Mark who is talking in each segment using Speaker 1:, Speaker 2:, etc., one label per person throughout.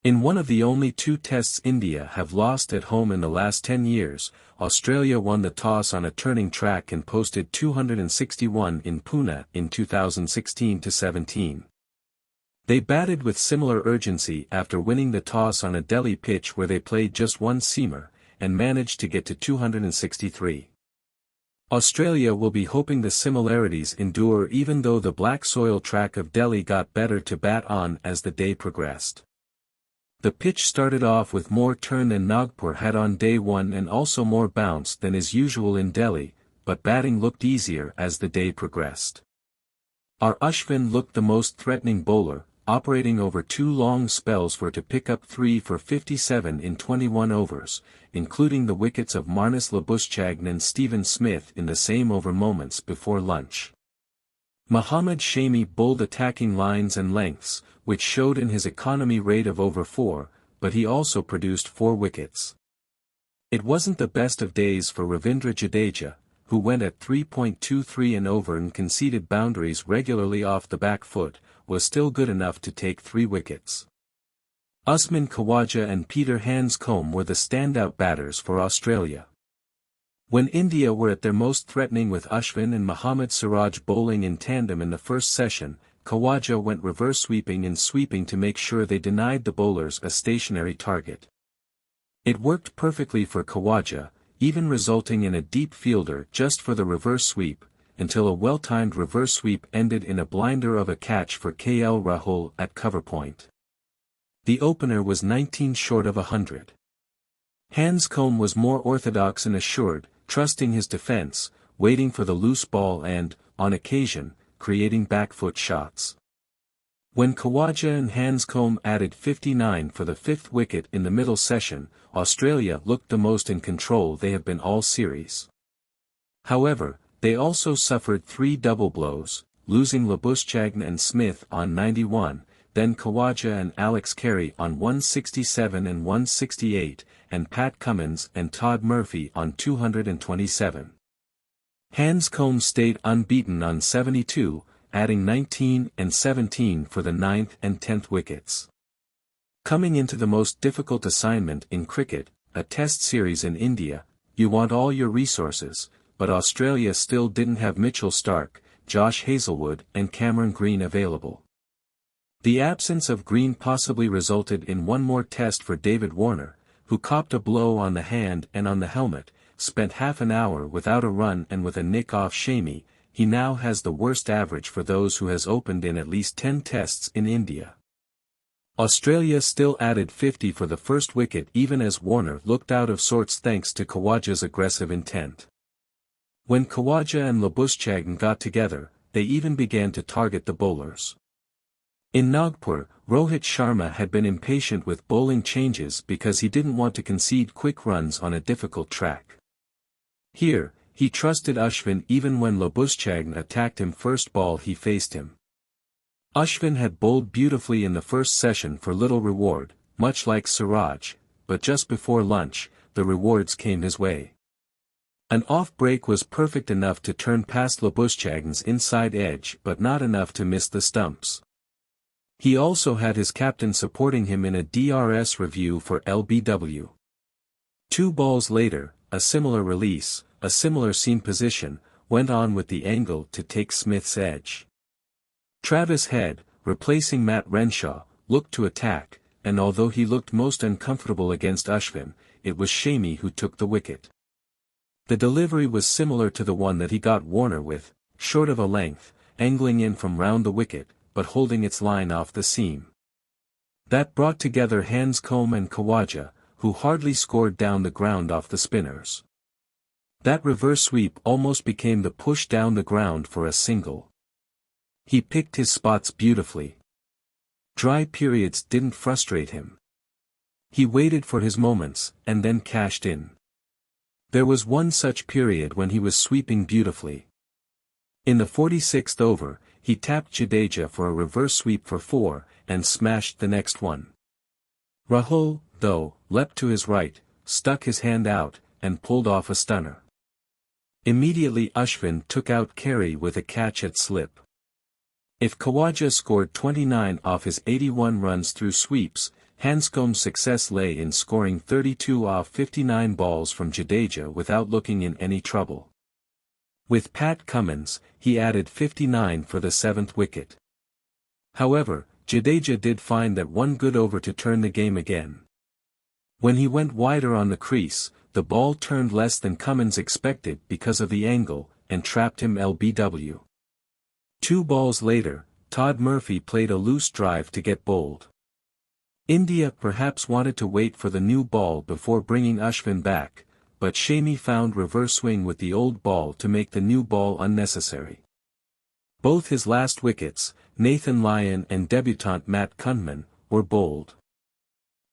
Speaker 1: In one of the only 2 tests India have lost at home in the last 10 years, Australia won the toss on a turning track and posted 261 in Pune in 2016-17. They batted with similar urgency after winning the toss on a Delhi pitch where they played just one seamer, and managed to get to 263. Australia will be hoping the similarities endure even though the black soil track of Delhi got better to bat on as the day progressed. The pitch started off with more turn than Nagpur had on day 1 and also more bounce than is usual in Delhi, but batting looked easier as the day progressed. Our Ashwin looked the most threatening bowler, operating over 2 long spells to pick up 3 for 57 in 21 overs, including the wickets of Marnus, Labuschagne and Stephen Smith in the same over moments before lunch. Mohammed Shami bowled attacking lines and lengths, which showed in his economy rate of over 4, but he also produced 4 wickets. It wasn't the best of days for Ravindra Jadeja, who went at 3.23 and over and conceded boundaries regularly off the back foot, was still good enough to take 3 wickets. Usman Khawaja and Peter Hanscombe were the standout batters for Australia. When India were at their most threatening with Ashwin and Mohammad Siraj bowling in tandem in the first session, Khawaja went reverse sweeping and sweeping to make sure they denied the bowlers a stationary target. It worked perfectly for Khawaja, even resulting in a deep fielder just for the reverse sweep, until a well-timed reverse sweep ended in a blinder of a catch for KL Rahul at cover point. The opener was 19 short of 100. Hanscombe was more orthodox and assured, trusting his defense, waiting for the loose ball and, on occasion, creating back-foot shots. When Khawaja and Hanscombe added 59 for the 5th wicket in the middle session, Australia looked the most in control they have been all series. However, they also suffered 3 double blows, losing Labuschagne and Smith on 91, then Khawaja and Alex Carey on 167 and 168, and Pat Cummins and Todd Murphy on 227. Hanscombe stayed unbeaten on 72, adding 19 and 17 for the 9th and 10th wickets. Coming into the most difficult assignment in cricket, a test series in India, you want all your resources, but Australia still didn't have Mitchell Starc, Josh Hazlewood and Cameron Green available. The absence of Green possibly resulted in one more test for David Warner, who copped a blow on the hand and on the helmet, spent half an hour without a run and with a nick off Shami. He now has the worst average for those who has opened in at least 10 tests in India. Australia still added 50 for the first wicket even as Warner looked out of sorts thanks to Khawaja's aggressive intent. When Khawaja and Labuschagne got together, they even began to target the bowlers. In Nagpur, Rohit Sharma had been impatient with bowling changes because he didn't want to concede quick runs on a difficult track. Here, he trusted Ashwin even when Labuschagne attacked him first ball he faced him. Ashwin had bowled beautifully in the first session for little reward, much like Siraj, but just before lunch, the rewards came his way. An off break was perfect enough to turn past Labuschagne's inside edge but not enough to miss the stumps. He also had his captain supporting him in a DRS review for LBW. 2 balls later, a similar release, a similar seam position, went on with the angle to take Smith's edge. Travis Head, replacing Matt Renshaw, looked to attack, and although he looked most uncomfortable against Ashwin, it was Shami who took the wicket. The delivery was similar to the one that he got Warner with, short of a length, angling in from round the wicket, but holding its line off the seam. That brought together Hanscombe and Khawaja, who hardly scored down the ground off the spinners. That reverse sweep almost became the push down the ground for a single. He picked his spots beautifully. Dry periods didn't frustrate him. He waited for his moments, and then cashed in. There was one such period when he was sweeping beautifully. In the 46th over, he tapped Jadeja for a reverse sweep for 4, and smashed the next one. Rahul, though, leapt to his right, stuck his hand out, and pulled off a stunner. Immediately Ashwin took out Carey with a catch at slip. If Khawaja scored 29 off his 81 runs through sweeps, Hanscom's success lay in scoring 32 off 59 balls from Jadeja without looking in any trouble. With Pat Cummins, he added 59 for the 7th wicket. However, Jadeja did find that one good over to turn the game again. When he went wider on the crease, the ball turned less than Cummins expected because of the angle, and trapped him LBW. 2 balls later, Todd Murphy played a loose drive to get bowled. India perhaps wanted to wait for the new ball before bringing Ashwin back, but Shami found reverse swing with the old ball to make the new ball unnecessary. Both his last wickets, Nathan Lyon and debutant Matt Kunman, were bowled.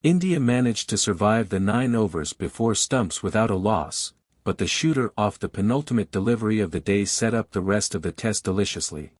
Speaker 1: India managed to survive the 9 overs before stumps without a loss, but the shooter off the penultimate delivery of the day set up the rest of the test deliciously.